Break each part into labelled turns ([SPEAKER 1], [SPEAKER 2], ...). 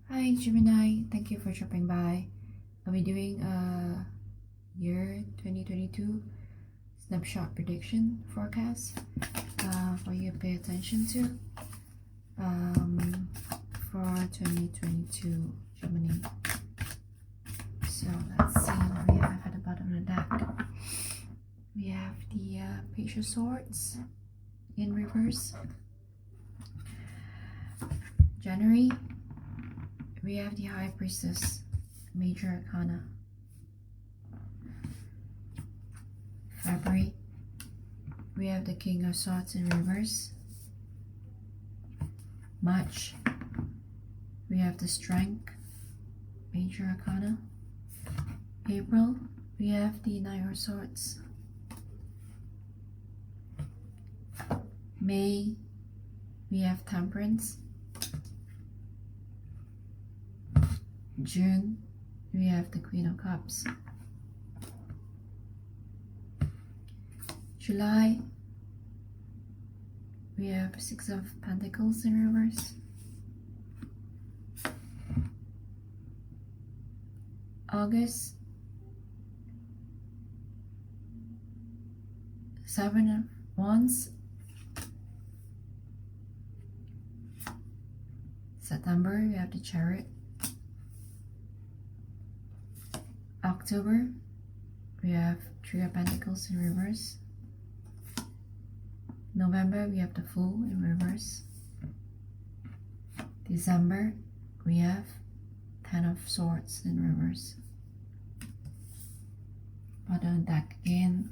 [SPEAKER 1] Hi Gemini, thank you for dropping by. I'll be doing a year 2022 snapshot prediction forecast for you to pay attention to for 2022 Gemini. So let's see what we have at the bottom of the deck. We have the Page of Swords in reverse. January, we have the High Priestess, Major Arcana. February, we have the King of Swords in reverse. March, we have the Strength, Major Arcana. April, we have the Knight of Swords. May, we have Temperance. June, we have the Queen of Cups. July, we have Six of Pentacles in reverse. August, Seven of Wands. September, we have the Chariot. October, we have Three of Pentacles in reverse. November, we have the Fool in reverse. December, we have Ten of Swords in reverse. Bottom deck again,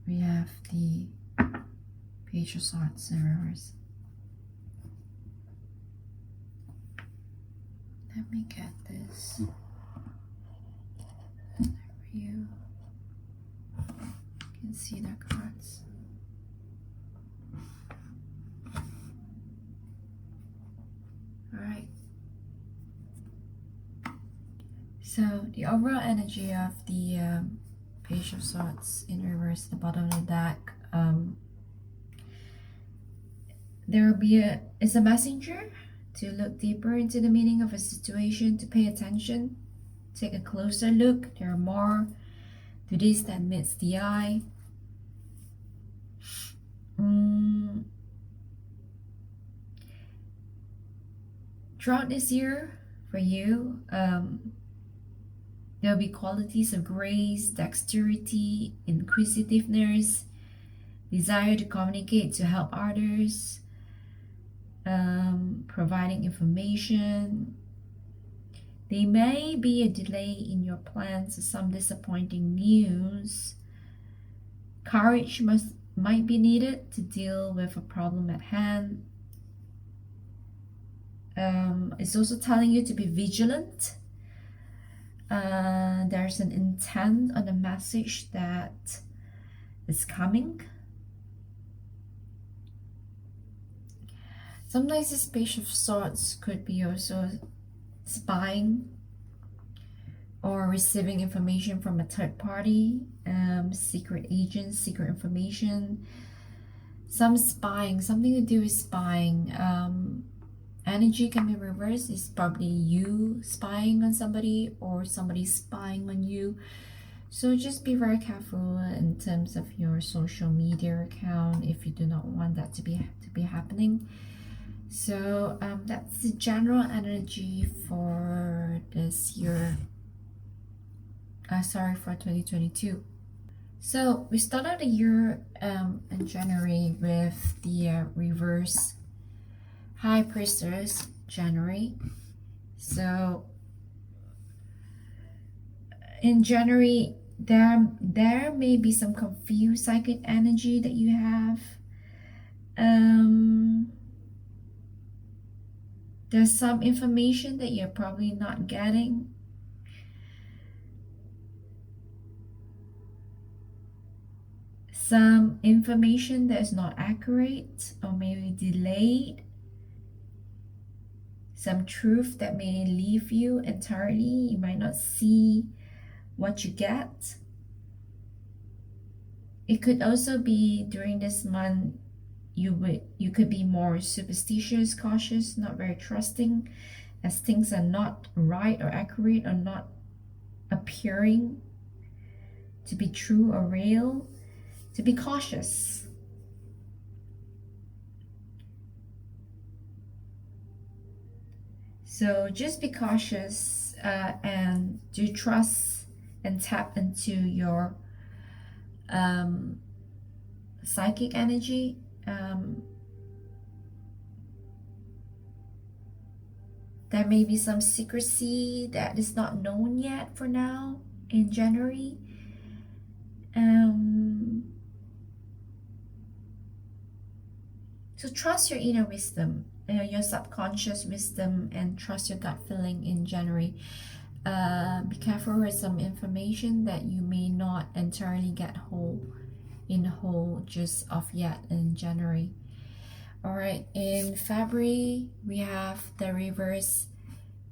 [SPEAKER 1] we have the Page of Swords in reverse. Let me get this for you. You can see the cards. Alright. So the overall energy of the Page of Swords in reverse at the bottom of the deck, there will be is a messenger to look deeper into the meaning of a situation, to pay attention, take a closer look. There are more to this than meets the eye. Throughout this year, for you, there will be qualities of grace, dexterity, inquisitiveness, desire to communicate, to help others, providing information. There may be a delay in your plans, some disappointing news. Courage might be needed to deal with a problem at hand. It's also telling you to be vigilant. There's an intent on the message that is coming. Sometimes this Page of Swords could be also spying or receiving information from a third party, secret agents, secret information, some spying, something to do with spying. Energy can be reversed. It's probably you spying on somebody or somebody spying on you. So just be very careful in terms of your social media account if you do not want that to be happening. So that's the general energy for this year. For 2022. So we started the year in January with the reverse High Priestess, January. So in January, there may be some confused psychic energy that you have. There's some information that you're probably not getting. Some information that is not accurate or maybe delayed. Some truth that may leave you entirely. You might not see what you get. It could also be during this month you could be more superstitious, cautious, not very trusting, as things are not right or accurate or not appearing to be true or real, to be cautious. So just be cautious and do trust and tap into your psychic energy. There may be some secrecy that is not known yet for now in January. So trust your inner wisdom, your subconscious wisdom, and trust your gut feeling in January. Be careful with some information that you may not entirely get whole just off yet in January. All right, in February we have the reverse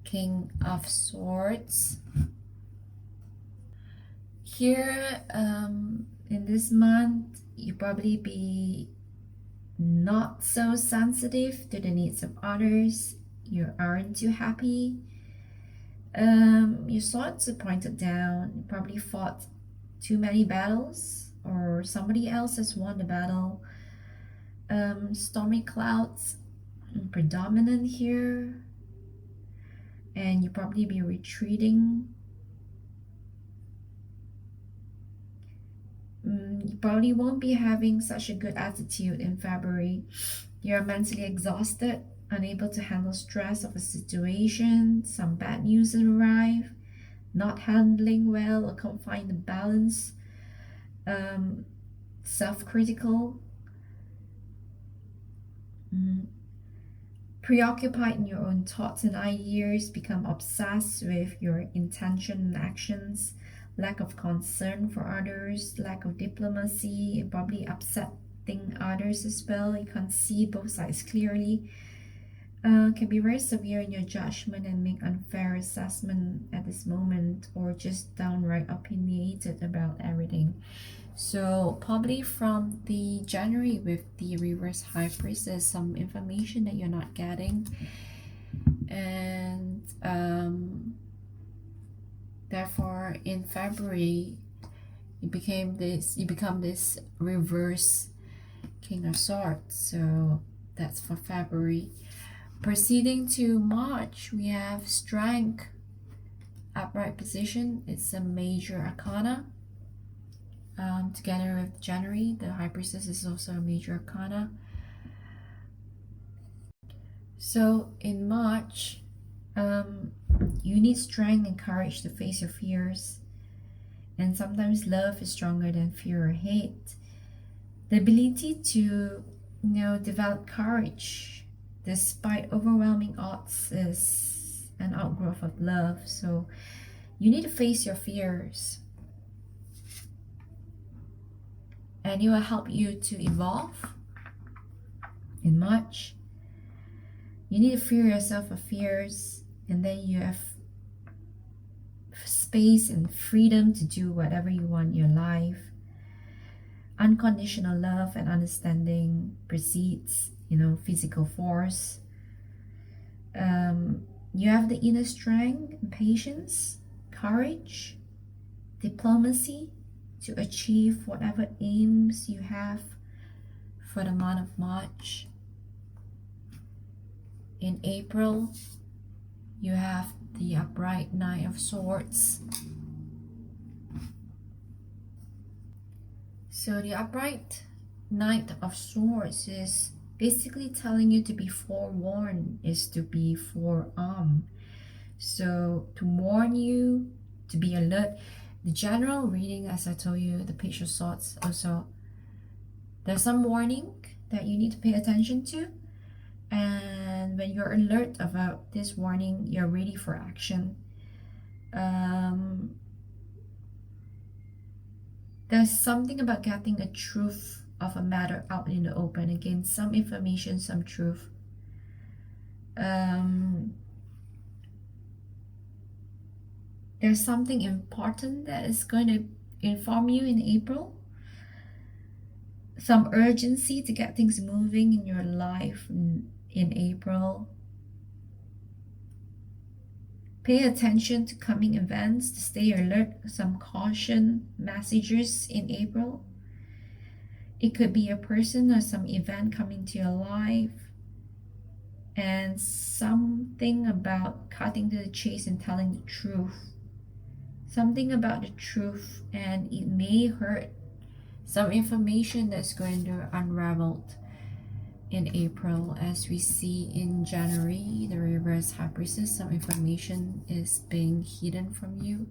[SPEAKER 1] King of Swords. Here in this month, you probably be not so sensitive to the needs of others. You aren't too happy. Your swords are pointed down. You probably fought too many battles, or somebody else has won the battle. Stormy clouds predominant here, and you probably be retreating. You probably won't be having such a good attitude in February. You're mentally exhausted, unable to handle stress of a situation, some bad news arrive, not handling well or can't find the balance, self-critical, preoccupied in your own thoughts and ideas, become obsessed with your intention and actions, lack of concern for others, lack of diplomacy, and probably upsetting others as well. You can't see both sides clearly. Can be very severe in your judgment and make unfair assessment at this moment, or just downright opinionated about everything. So probably from the January with the reverse high priestess, some information that you're not getting, and therefore in February you become this reverse King of Swords. So that's for February. Proceeding to March, we have Strength, upright position. It's a major arcana. Together with January, the High Priestess is also a major arcana. So in March, you need strength and courage to face your fears. And sometimes love is stronger than fear or hate. The ability to, develop courage despite overwhelming odds is an outgrowth of love. So you need to face your fears, and it will help you to evolve. In March, you need to free yourself of fears, and then you have space and freedom to do whatever you want in your life. Unconditional love and understanding precedes, physical force. You have the inner strength and patience, courage, diplomacy to achieve whatever aims you have for the month of March. In April, you have the upright Knight of Swords. So the upright Knight of Swords is basically telling you to be forewarned, is to be forearmed. So to warn you, to be alert. The general reading, as I told you, the Page of Swords also, there's some warning that you need to pay attention to. And when you're alert about this warning, you're ready for action. There's something about getting the truth of a matter out in the open. Again, some information, some truth. There's something important that is going to inform you in April. some urgency to get things moving in your life in April. Pay attention to coming events, to stay alert, some caution messages in April. It could be a person or some event coming to your life, and something about cutting to the chase and telling the truth. Something about the truth, and it may hurt. Some information that's going to unravel in April. As we see in January, the reverse high priestess, some information is being hidden from you.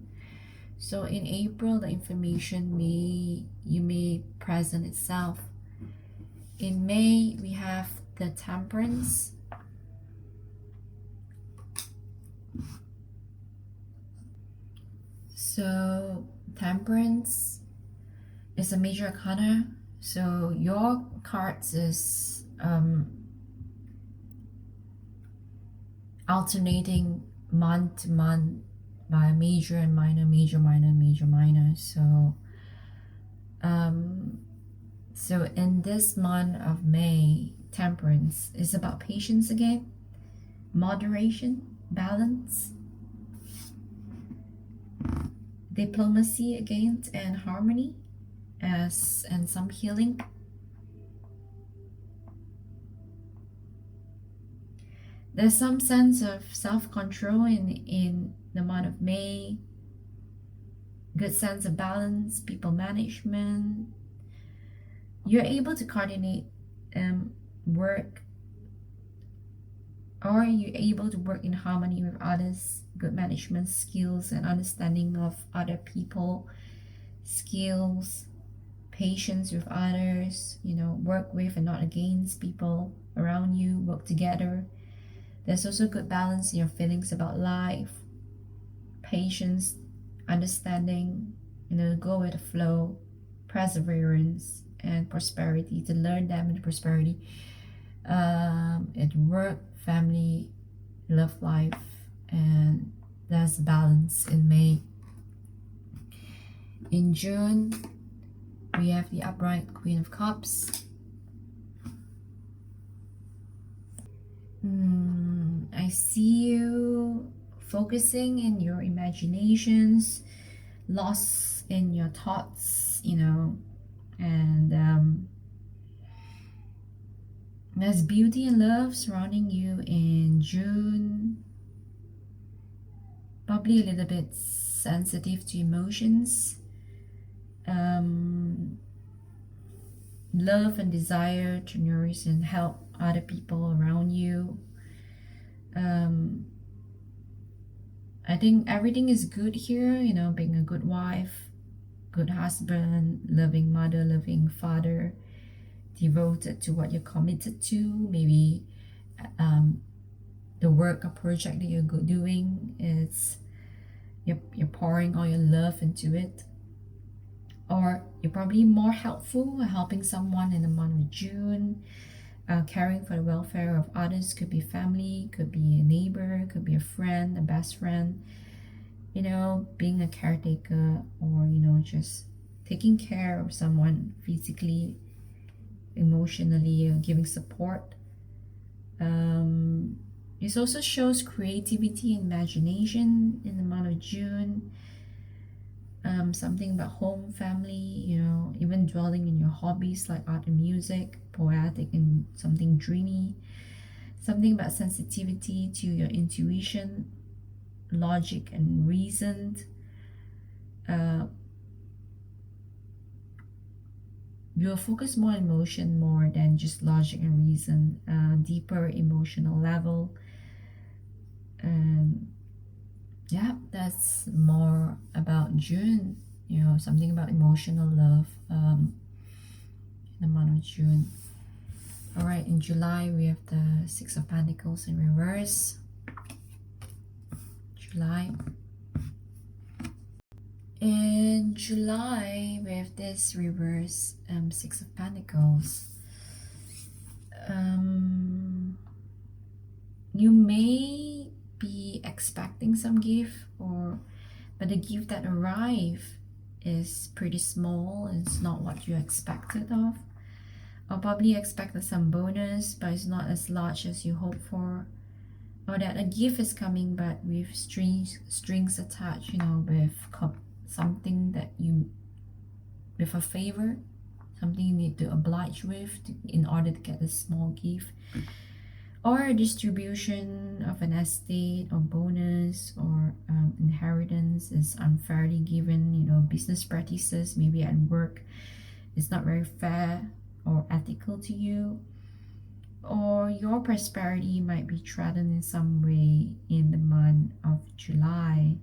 [SPEAKER 1] So in April, the information may present itself. In May, we have the temperance. So temperance is a major arcana. So your cards is alternating month to month by major and minor, major, minor, major, minor. So in this month of May, temperance is about patience again, moderation, balance, diplomacy again, and harmony, and some healing. There's some sense of self-control in the month of May, good sense of balance, people management. You're able to coordinate work, or you're able to work in harmony with others, good management skills and understanding of other people, skills, patience with others, work with and not against people around you, work together. There's also good balance in your feelings about life, patience, understanding, go with the flow, perseverance, and prosperity, to learn them in prosperity. At work, family, love life, and there's balance in May. In June, we have the upright Queen of Cups. I see you focusing in your imaginations, lost in your thoughts, and there's beauty and love surrounding you in June. Probably a little bit sensitive to emotions. Love and desire to nourish and help other people around you. I think everything is good here, being a good wife, good husband, loving mother, loving father, devoted to what you're committed to. Maybe the work or project that you're doing is you're pouring all your love into it. Or you're probably more helpful, helping someone in the month of June, caring for the welfare of others. Could be family, could be a neighbor, could be a friend, a best friend, being a caretaker, or just taking care of someone physically, emotionally, or giving support. This also shows creativity and imagination in the month of June. Something about home, family, even dwelling in your hobbies like art and music, poetic and something dreamy. Something about sensitivity to your intuition, logic and reason. You'll focus more on emotion more than just logic and reason, deeper emotional level. Yeah, that's more about June, something about emotional love in the month of June. All right, in July, we have the Six of Pentacles in reverse. July. In July, we have this reverse Six of Pentacles. You may be expecting some gift, but the gift that arrived is pretty small. It's not what you expected of. Or probably expect some bonus, but it's not as large as you hope for. Or that a gift is coming, but with strings attached, you know, with something that you, with a favor, something you need to oblige with in order to get a small gift. Or a distribution of an estate or bonus or inheritance is unfairly given, you know, business practices maybe at work is not very fair or ethical to you, or your prosperity might be threatened in some way in the month of July,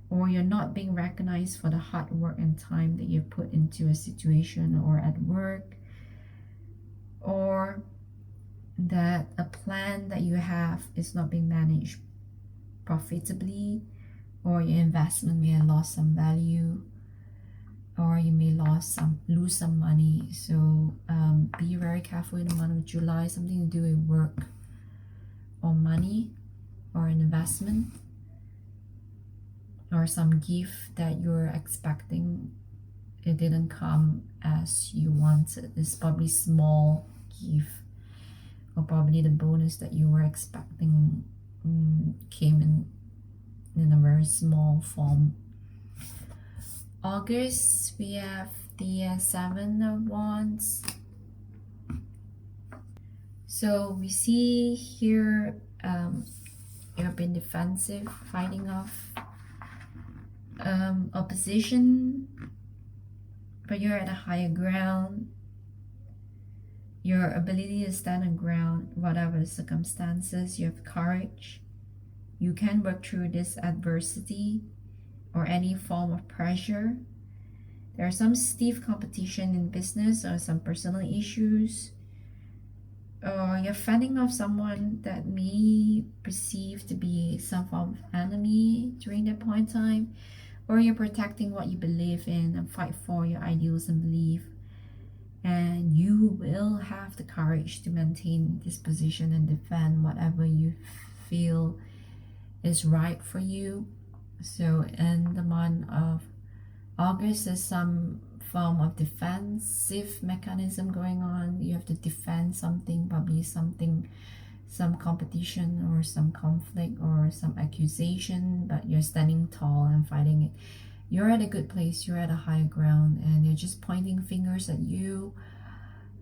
[SPEAKER 1] or you're not being recognized for the hard work and time that you put into a situation or at work, or that a plan that you have is not being managed profitably, or your investment may have lost some value, or you may lose some money. So be very careful in the month of July. Something to do with work or money or an investment or some gift that you're expecting, it didn't come as you wanted. It's probably small gift, or probably the bonus that you were expecting came in a very small form. August, we have the Seven of Wands. So we see here you've been defensive, fighting off opposition, but you're at a higher ground. Your ability to stand on ground, whatever the circumstances, you have courage. You can work through this adversity or any form of pressure. There are some stiff competition in business or some personal issues. Or you're fending off someone that may perceive to be some form of enemy during that point in time. Or you're protecting what you believe in and fight for your ideals and belief. And you will have the courage to maintain this position and defend whatever you feel is right for you. So in the month of August, there's some form of defensive mechanism going on. You have to defend something, probably some competition or some conflict or some accusation, but you're standing tall and fighting it. You're at a good place, you're at a higher ground, and they're just pointing fingers at you.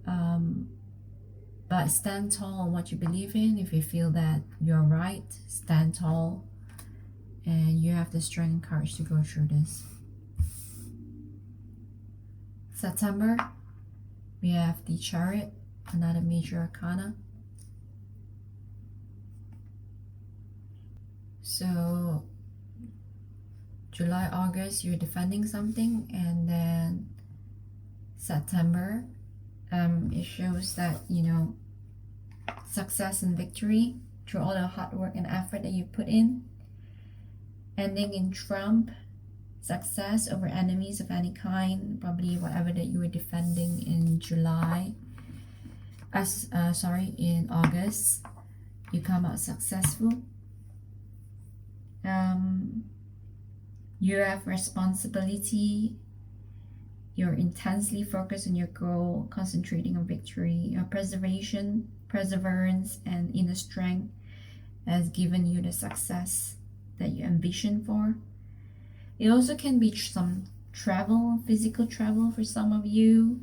[SPEAKER 1] But stand tall on what you believe in. If you feel that you're right, stand tall, and you have the strength and courage to go through this. September, we have the Chariot, another major arcana. So July, August, you're defending something, and then September, it shows that, you know, success and victory through all the hard work and effort that you put in. Ending in Trump, success over enemies of any kind, probably whatever that you were defending in July. In August, you come out successful. You have responsibility. You're intensely focused on your goal, concentrating on victory. Your perseverance, and inner strength has given you the success that you envision for. It also can be some travel, physical travel for some of you.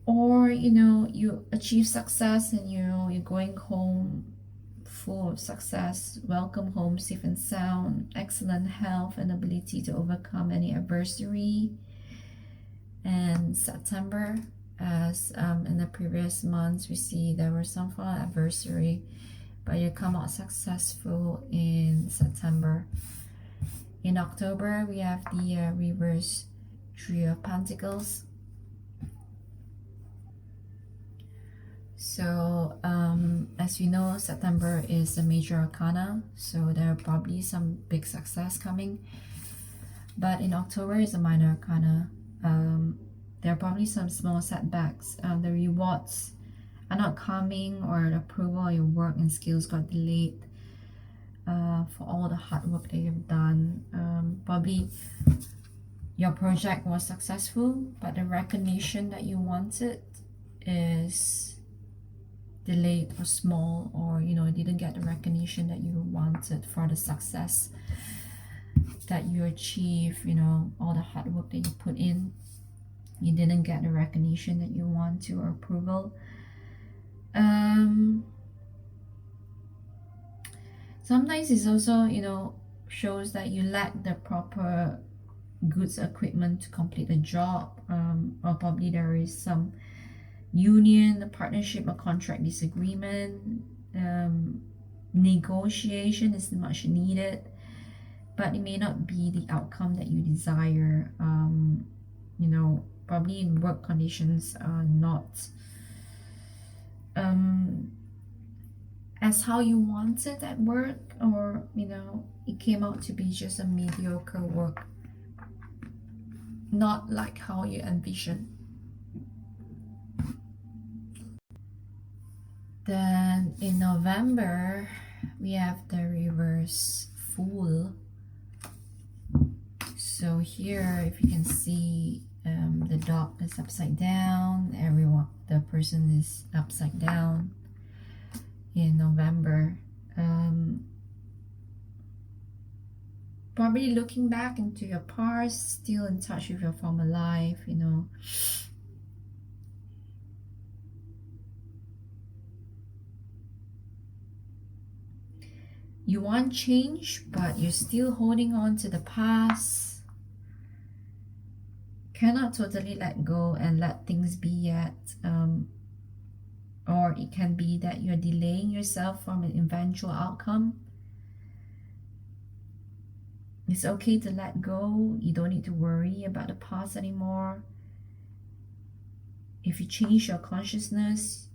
[SPEAKER 1] Or, you know, you achieve success and, you know, you're going home full of success. Welcome home safe and sound, excellent health and ability to overcome any adversity. And September, as in the previous months, we see there was some form of adversity, but you come out successful in September. In October, we have the reverse Three of Pentacles. So as you know, September is a major arcana, so there are probably some big success coming. But in October is a minor arcana. There are probably some small setbacks. The rewards are not coming, or the approval of your work and skills got delayed for all the hard work that you've done. Probably your project was successful, but the recognition that you wanted is delayed or small, or you didn't get the recognition that you wanted for the success that you achieve, all the hard work that you put in. You didn't get the recognition that you want to, or approval. Sometimes it's also shows that you lack the proper goods equipment to complete a job, or probably there is some union, a partnership, or contract disagreement. Negotiation is much needed, but it may not be the outcome that you desire. Probably in work conditions are not as how you wanted at work, or it came out to be just a mediocre work, not like how you envisioned. Then in November, we have the reverse Fool. So here, if you can see, the dog is upside down, the person is upside down in November. Probably looking back into your past, still in touch with your former life, You want change, but you're still holding on to the past. Cannot totally let go and let things be yet. Or it can be that you're delaying yourself from an eventual outcome. It's okay to let go. You don't need to worry about the past anymore. If you change your consciousness,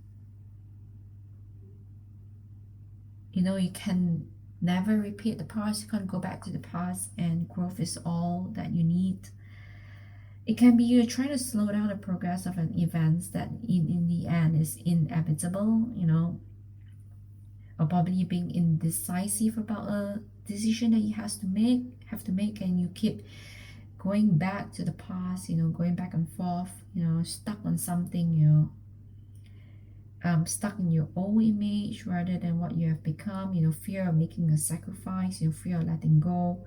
[SPEAKER 1] you can never repeat the past. You can't go back to the past, and growth is all that you need. It can be you're trying to slow down the progress of an event that in the end is inevitable, or probably being indecisive about a decision that you have to make, and you keep going back to the past, going back and forth, stuck on something, stuck in your old image rather than what you have become, fear of making a sacrifice, fear of letting go,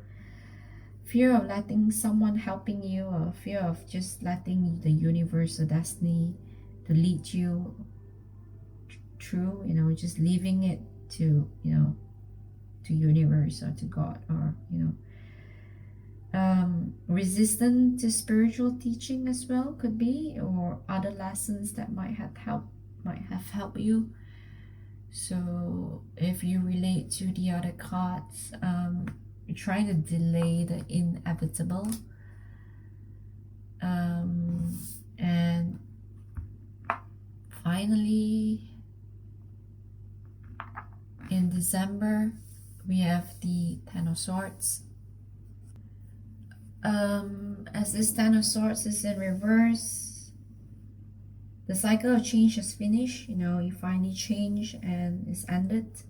[SPEAKER 1] fear of letting someone helping you, or fear of just letting the universe or destiny to lead you through, just leaving it to to universe or to God, or resistant to spiritual teaching as well, could be, or other lessons that might have helped you. So if you relate to the other cards, you're trying to delay the inevitable, and finally in December we have the Ten of Swords. As this Ten of Swords is in reverse, the cycle of change has finished. You finally change and it's ended.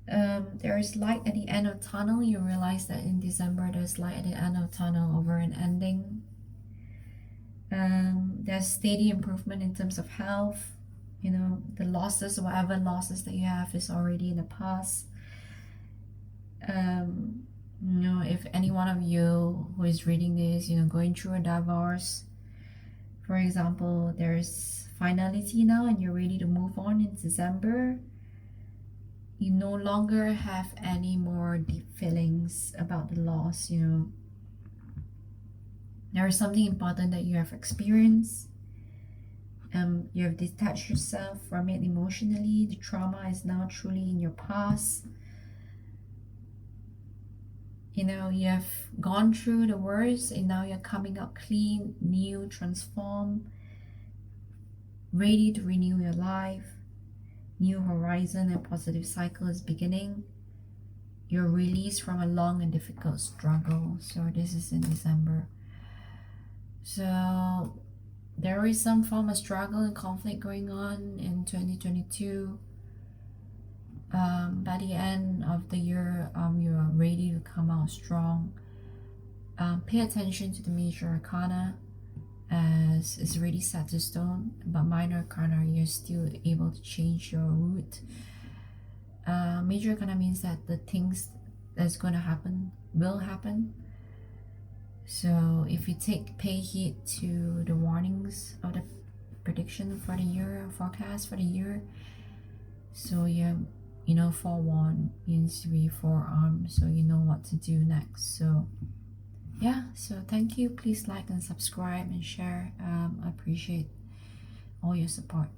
[SPEAKER 1] There is light at the end of the tunnel. You realize that in December there's light at the end of the tunnel over an ending. There's steady improvement in terms of health. The losses, whatever losses that you have, is already in the past. If any one of you who is reading this, going through a divorce, for example, there's finality now and you're ready to move on in December. You no longer have any more deep feelings about the loss. There is something important that you have experienced. You have detached yourself from it emotionally. The trauma is now truly in your past. You have gone through the worst, and now you're coming out clean, new, transformed, ready to renew your life. New horizon and positive cycle is beginning. You're released from a long and difficult struggle. So this is in December. So there is some form of struggle and conflict going on in 2022. By the end of the year, you are ready to come out strong. Pay attention to the major arcana, as it's already set to stone, but minor arcana you're still able to change your route. Major arcana means that the things that's going to happen will happen. So if you pay heed to the warnings of the prediction for the year, forecast for the year, so you know, forewarned means to be forearmed, so you know what to do next. So yeah, so thank you. Please like and subscribe and share. I appreciate all your support.